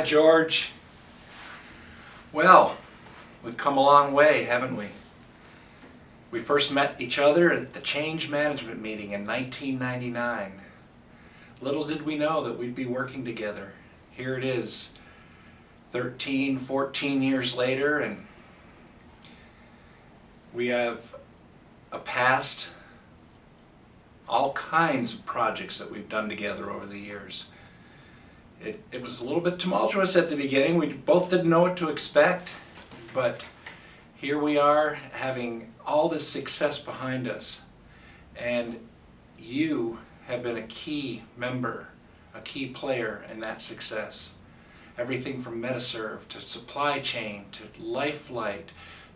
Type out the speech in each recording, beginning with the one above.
Hi, George. Well, we've come a long way, haven't we? We first met each other at the Change Management meeting in 1999. Little did we know that we'd be working together. Here it is, 13, 14 years later, and we have a past, all kinds of projects that we've done together over the years. It was a little bit tumultuous at the beginning. We both didn't know what to expect, but here we are having all this success behind us. And you have been a key member, a key player in that success. Everything from Metaserve to supply chain to Lifelight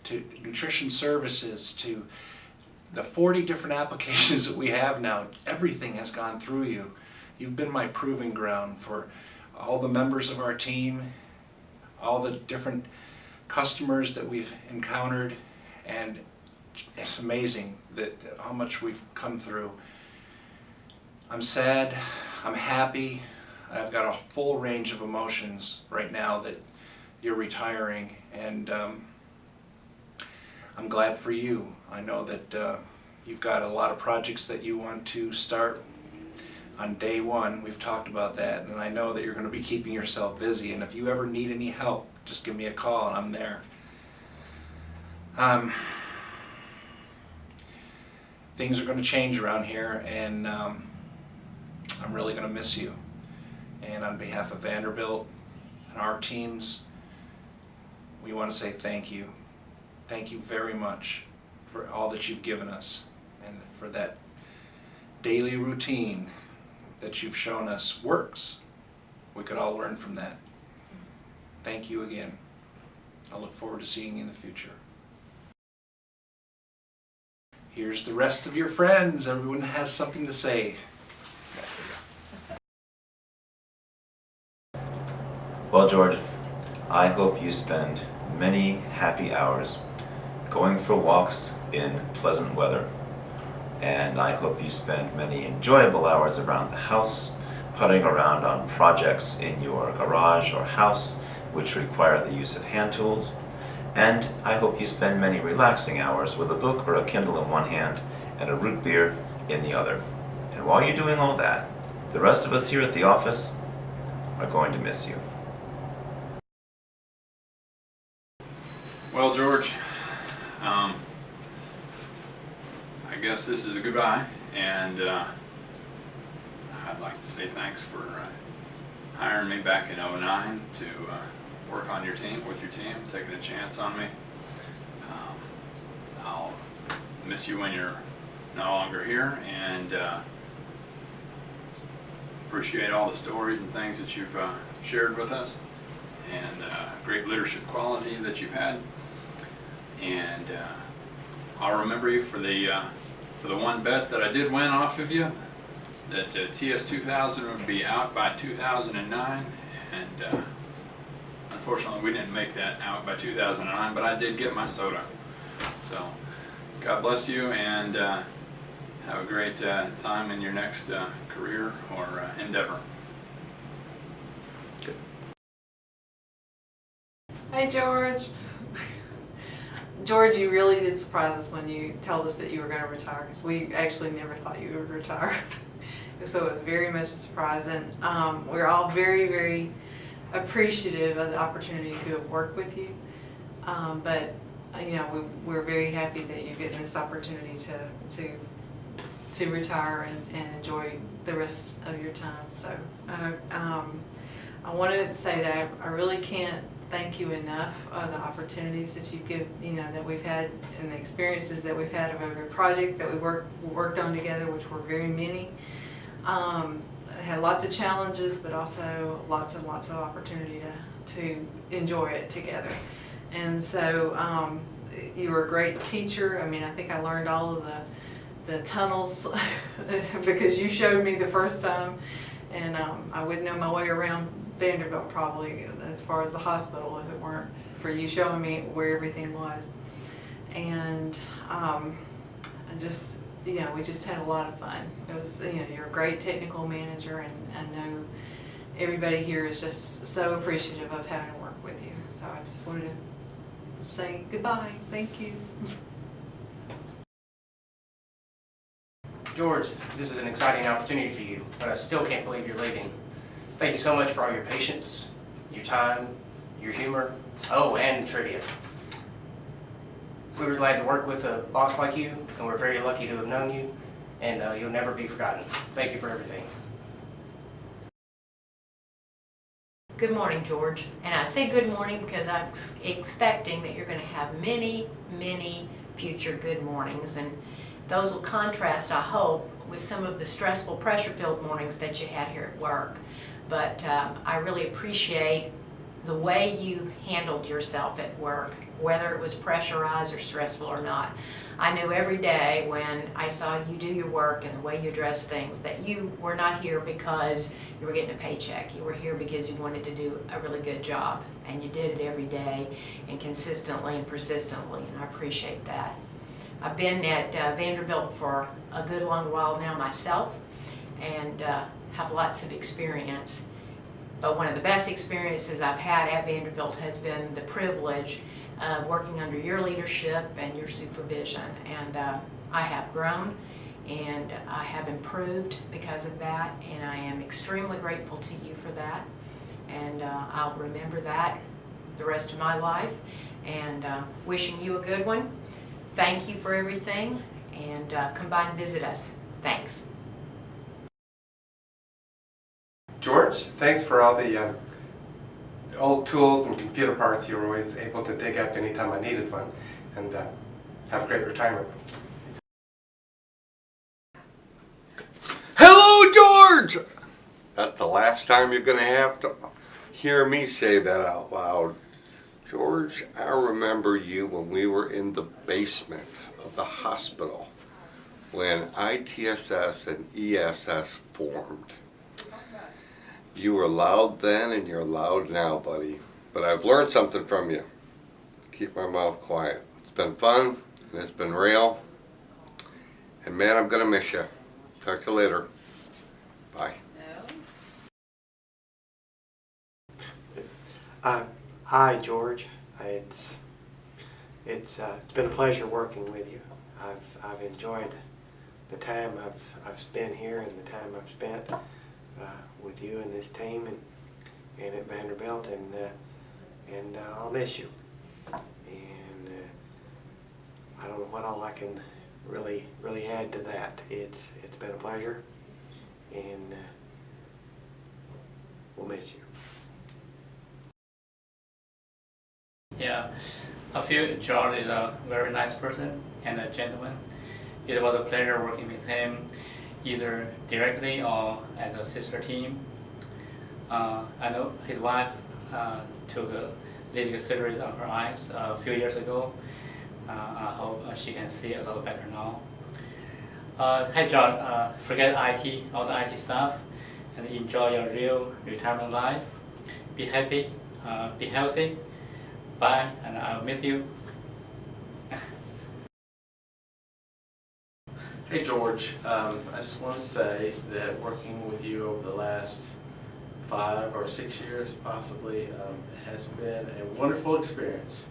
to nutrition services to the 40 different applications that we have now. Everything has gone through you. You've been my proving ground for all the members of our team, all the different customers that we've encountered, and it's amazing that how much we've come through. I'm sad, I'm happy, I've got a full range of emotions right now that you're retiring, and I'm glad for you. I know that you've got a lot of projects that you want to start on day one. We've talked about that, and I know that you're going to be keeping yourself busy, and if you ever need any help, just give me a call and I'm there. Things are going to change around here, and I'm really going to miss you. And on behalf of Vanderbilt and our teams, we want to say thank you. Thank you very much for all that you've given us and for that daily routine that you've shown us works. We could all learn from that. Thank you again. I look forward to seeing you in the future. Here's the rest of your friends. Everyone has something to say. Well, George, I hope you spend many happy hours going for walks in pleasant weather. And I hope you spend many enjoyable hours around the house, putting around on projects in your garage or house which require the use of hand tools. And I hope you spend many relaxing hours with a book or a Kindle in one hand and a root beer in the other. And while you're doing all that, the rest of us here at the office are going to miss you. Well, George, I guess this is a goodbye, and I'd like to say thanks for hiring me back in '09 to work on your team, with your team, taking a chance on me. I'll miss you when you're no longer here, and appreciate all the stories and things that you've shared with us, and great leadership quality that you've had. And I'll remember you for the one bet that I did win off of you, that TS2000 would be out by 2009, and unfortunately we didn't make that out by 2009, but I did get my soda. So God bless you, and have a great time in your next career or endeavor. Good. Hey, George. George, you really did surprise us when you told us that you were going to retire, because we actually never thought you would retire. So it was very much a surprise, and we're all very, very appreciative of the opportunity to have worked with you. But you know, we're very happy that you're getting this opportunity to retire and enjoy the rest of your time. So I wanted to say that I really can't thank you enough of the opportunities that that we've had, and the experiences that we've had of every project that we worked on together, which were very many. Had lots of challenges, but also lots and lots of opportunity to enjoy it together. And so you were a great teacher. I mean, I think I learned all of the tunnels because you showed me the first time, and I wouldn't know my way around Vanderbilt probably as far as the hospital if it weren't for you showing me where everything was. And we just had a lot of fun. It was, you're a great technical manager, and I know everybody here is just so appreciative of having to work with you. So I just wanted to say goodbye. Thank you. George, this is an exciting opportunity for you, but I still can't believe you're leaving. Thank you so much for all your patience, your time, your humor, oh, and trivia. We were glad to work with a boss like you, and we're very lucky to have known you, and you'll never be forgotten. Thank you for everything. Good morning, George. And I say good morning because I'm expecting that you're going to have many, many future good mornings. And those will contrast, I hope, with some of the stressful, pressure-filled mornings that you had here at work. But I really appreciate the way you handled yourself at work, whether it was pressurized or stressful or not. I knew every day when I saw you do your work and the way you address things that you were not here because you were getting a paycheck. You were here because you wanted to do a really good job, and you did it every day and consistently and persistently, and I appreciate that. I've been at Vanderbilt for a good long while now myself, and have lots of experience. But one of the best experiences I've had at Vanderbilt has been the privilege of working under your leadership and your supervision. And I have grown and I have improved because of that, and I am extremely grateful to you for that. And I'll remember that the rest of my life, and wishing you a good one. Thank you for everything, and come by and visit us. Thanks. George, thanks for all the old tools and computer parts you were always able to dig up anytime I needed one. And have a great retirement. Hello, George! That's the last time you're going to have to hear me say that out loud. George, I remember you when we were in the basement of the hospital when ITSS and ESS formed. You were loud then and you're loud now, buddy. But I've learned something from you. Keep my mouth quiet. It's been fun and it's been real. And man, I'm gonna miss you. Talk to you later. Bye. Hi, George. It's been a pleasure working with you. I've enjoyed the time I've spent here and the time I've spent with you and this team and at Vanderbilt, and I'll miss you. And I don't know what all I can really add to that. It's been a pleasure, and we'll miss you. Yeah, I feel George is a very nice person and a gentleman. It was a pleasure working with him, either directly or as a sister team. I know his wife took LASIK surgery on her eyes a few years ago. I hope she can see a little better now. Hey George, forget IT, all the IT stuff, and enjoy your real retirement life. Be happy, be healthy. Bye, and I'll miss you. Hey George, I just want to say that working with you over the last 5 or 6 years possibly has been a wonderful experience,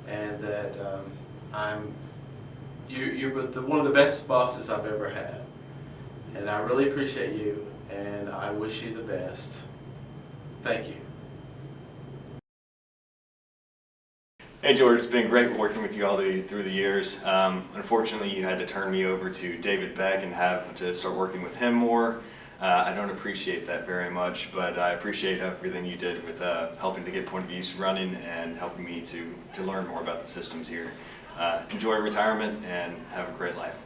and that you're one of the best bosses I've ever had, and I really appreciate you, and I wish you the best. Thank you. Hey George, it's been great working with you all through the years. Unfortunately, you had to turn me over to David Beck and have to start working with him more. I don't appreciate that very much, but I appreciate everything you did with helping to get Point of Use running and helping me to learn more about the systems here. Enjoy retirement and have a great life.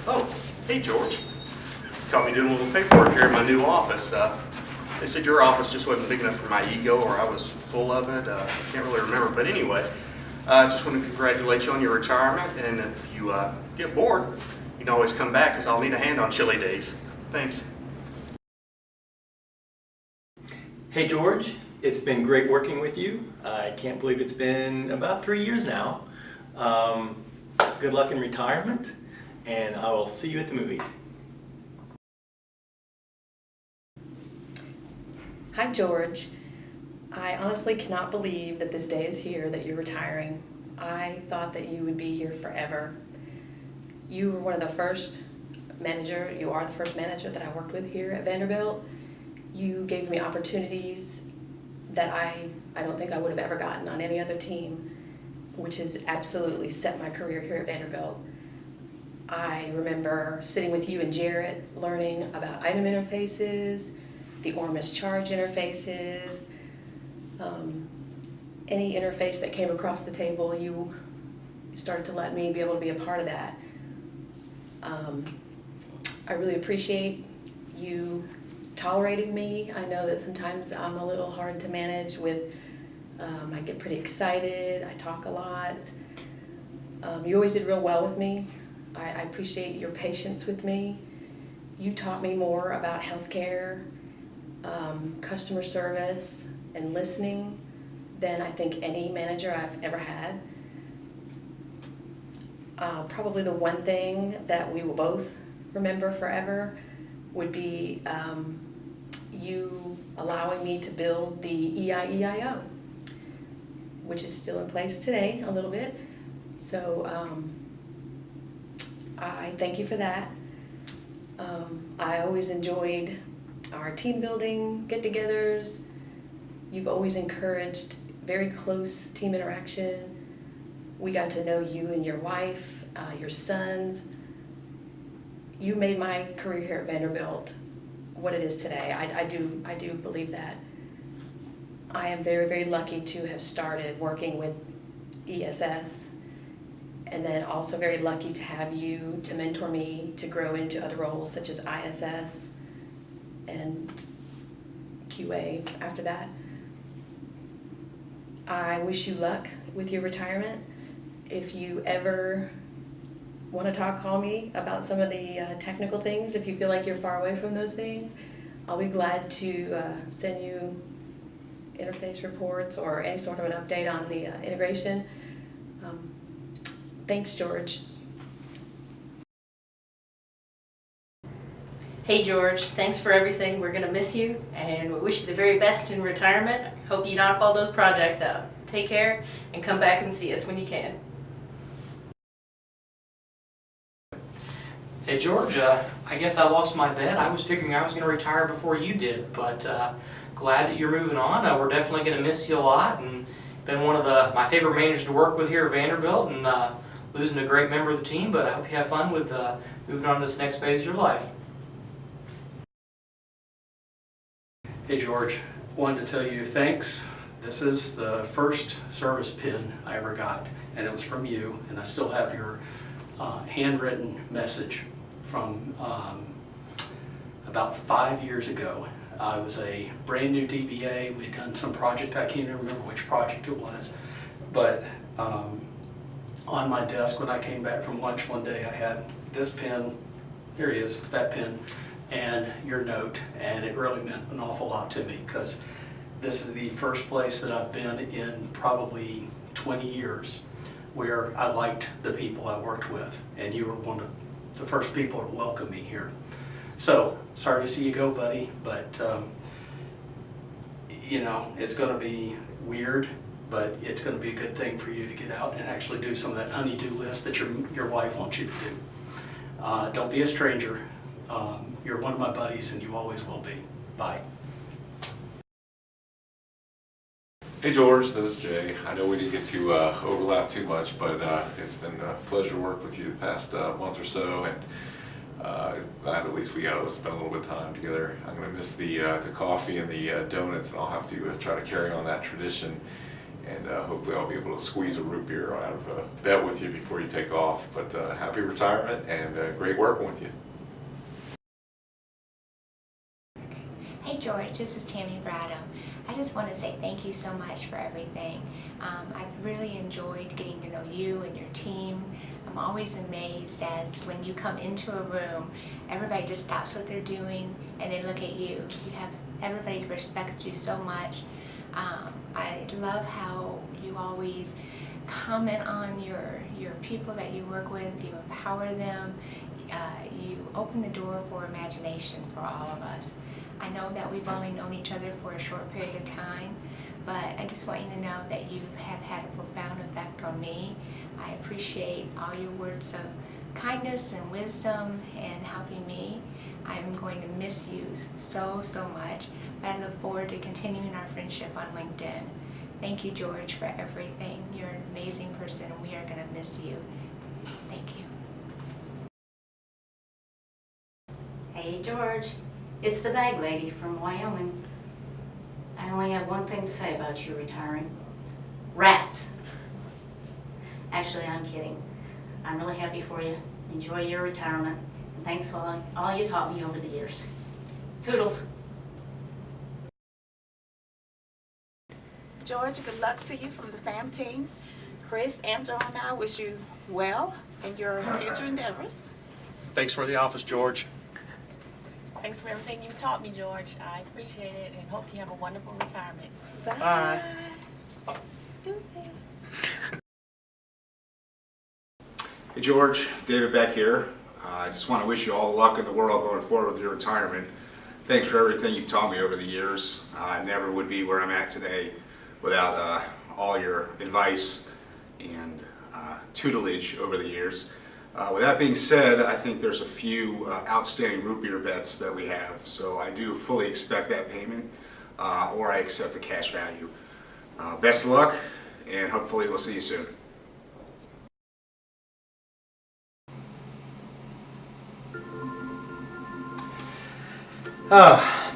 Oh, hey George. Caught me doing a little paperwork here in my new office. They said your office just wasn't big enough for my ego, or I was full of it. I can't really remember, but anyway, I just want to congratulate you on your retirement, and if you get bored, you can always come back because I'll need a hand on chilly days. Thanks. Hey George, It's been great working with you. I can't believe it's been about 3 years now. Good luck in retirement, and I will see you at the movies. Hi, George. I honestly cannot believe that this day is here, that you're retiring. I thought that you would be here forever. You were one of the first you are the first manager that I worked with here at Vanderbilt. You gave me opportunities that I don't think I would have ever gotten on any other team, which has absolutely set my career here at Vanderbilt. I remember sitting with you and Jarrett, learning about item interfaces, the Ormus charge interfaces, any interface that came across the table, you started to let me be able to be a part of that. I really appreciate you tolerating me. I know that sometimes I'm a little hard to manage with, I get pretty excited, I talk a lot. You always did real well with me. I appreciate your patience with me. You taught me more about healthcare, customer service, and listening than I think any manager I've ever had. Probably the one thing that we will both remember forever would be you allowing me to build the EIEIO, which is still in place today a little bit. So I thank you for that. I always enjoyed our team building get-togethers. You've always encouraged very close team interaction. We got to know you and your wife, your sons. You made my career here at Vanderbilt what it is today. I do believe that. I am very, very lucky to have started working with ESS, and then also very lucky to have you to mentor me to grow into other roles such as ISS and QA after that. I wish you luck with your retirement. If you ever want to talk, call me about some of the technical things. If you feel like you're far away from those things, I'll be glad to send you interface reports or any sort of an update on the integration. Thanks, George. Hey George, thanks for everything. We're gonna miss you and we wish you the very best in retirement. Hope you knock all those projects out. Take care and come back and see us when you can. Hey George, I guess I lost my bet. I was figuring I was going to retire before you did, but glad that you're moving on. We're definitely going to miss you a lot, and been one of my favorite managers to work with here at Vanderbilt, and losing a great member of the team, but I hope you have fun with moving on to this next phase of your life. Hey George, wanted to tell you thanks. This is the first service pin I ever got, and it was from you, and I still have your handwritten message from about 5 years ago. I was a brand new DBA. We'd done some project, I can't even remember which project it was, but on my desk when I came back from lunch one day, I had this pen, here he is, that pen, and your note, and it really meant an awful lot to me because this is the first place that I've been in probably 20 years where I liked the people I worked with, and you were one of the first people to welcome me here. So, sorry to see you go, buddy, but you know, it's going to be weird, but it's going to be a good thing for you to get out and actually do some of that honey-do list that your wife wants you to do. Don't be a stranger. You're one of my buddies, and you always will be. Bye. Hey George, this is Jay. I know we didn't get to overlap too much, but it's been a pleasure to work with you the past month or so, and glad at least we got to spend a little bit of time together. I'm going to miss the coffee and the donuts, and I'll have to try to carry on that tradition, and hopefully I'll be able to squeeze a root beer out of a bet with you before you take off. But happy retirement, and great working with you. Hey George, this is Tammy Bradham. I just want to say thank you so much for everything. I've really enjoyed getting to know you and your team. I'm always amazed as when you come into a room, everybody just stops what they're doing and they look at you. Everybody respects you so much. I love how you always comment on your people that you work with, you empower them, you open the door for imagination for all of us. I know that we've only known each other for a short period of time, but I just want you to know that you have had a profound effect on me. I appreciate all your words of kindness and wisdom and helping me. I'm going to miss you so much, but I look forward to continuing our friendship on LinkedIn. Thank you, George, for everything. You're an amazing person, and we are going to miss you. Thank you. Hey, George. It's the bag lady from Wyoming. I only have one thing to say about you retiring. Rats. Actually, I'm kidding. I'm really happy for you. Enjoy your retirement. And thanks for all you taught me over the years. Toodles. George, good luck to you from the SAM team. Chris, Angela, and I wish you well in your future endeavors. Thanks for the office, George. Thanks for everything you taught me, George. I appreciate it and hope you have a wonderful retirement. Bye. Deuces. Hey George, David Beck here. I just want to wish you all the luck in the world going forward with your retirement. Thanks for everything you've taught me over the years. I never would be where I'm at today without all your advice and tutelage over the years. With that being said, I think there's a few outstanding root beer bets that we have, so I do fully expect that payment, or I accept the cash value. Best of luck, and hopefully we'll see you soon.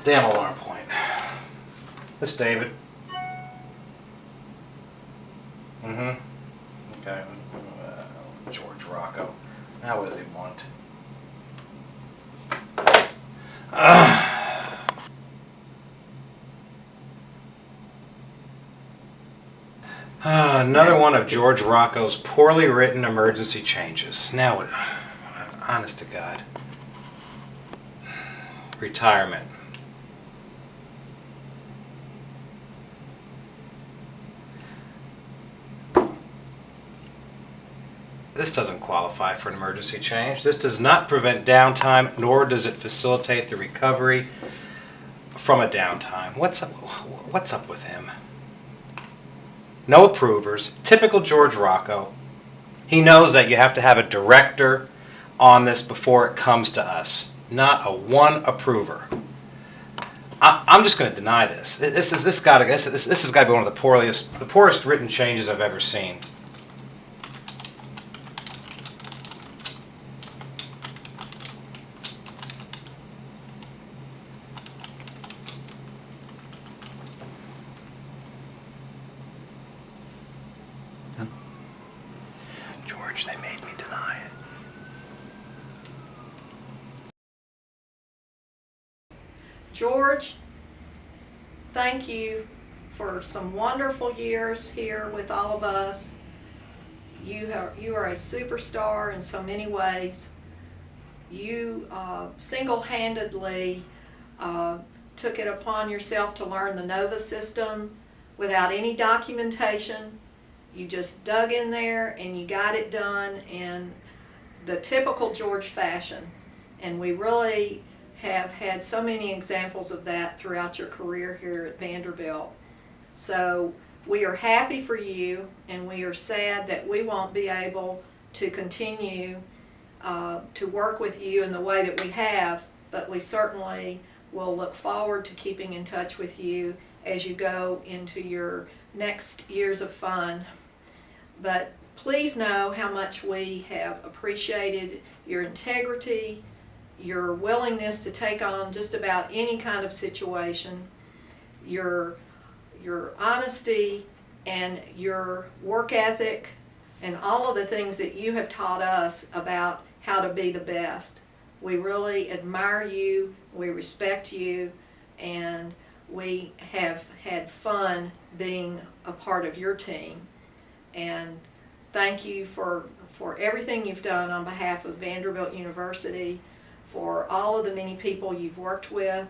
Damn alarm point. This David. Okay. George Rocco. Now what does he want? Another one of George Rocco's poorly written emergency changes. Now what? Honest to God. Retirement. This doesn't qualify for an emergency change. This does not prevent downtime, nor does it facilitate the recovery from a downtime. What's up with him? No approvers. Typical George Rocco. He knows that you have to have a director on this before it comes to us. Not a one approver. I'm just going to deny this. This has got to be one of the poorest written changes I've ever seen. George, they made me deny it. George, thank you for some wonderful years here with all of us. You are a superstar in so many ways. You single-handedly took it upon yourself to learn the NOVA system without any documentation. You just dug in there and you got it done in the typical George fashion. And we really have had so many examples of that throughout your career here at Vanderbilt. So we are happy for you, and we are sad that we won't be able to continue to work with you in the way that we have, but we certainly will look forward to keeping in touch with you as you go into your next years of fun. But please know how much we have appreciated your integrity, your willingness to take on just about any kind of situation, your honesty and your work ethic, and all of the things that you have taught us about how to be the best. We really admire you, we respect you, and we have had fun being a part of your team. And thank you for everything you've done on behalf of Vanderbilt University, for all of the many people you've worked with,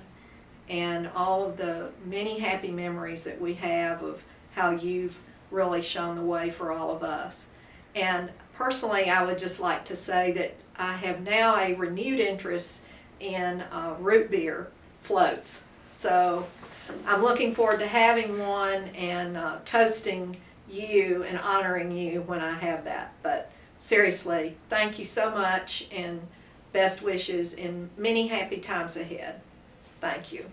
and all of the many happy memories that we have of how you've really shown the way for all of us. And personally, I would just like to say that I have now a renewed interest in root beer floats. So I'm looking forward to having one and toasting you and honoring you when I have that. But seriously, thank you so much and best wishes and many happy times ahead. Thank you.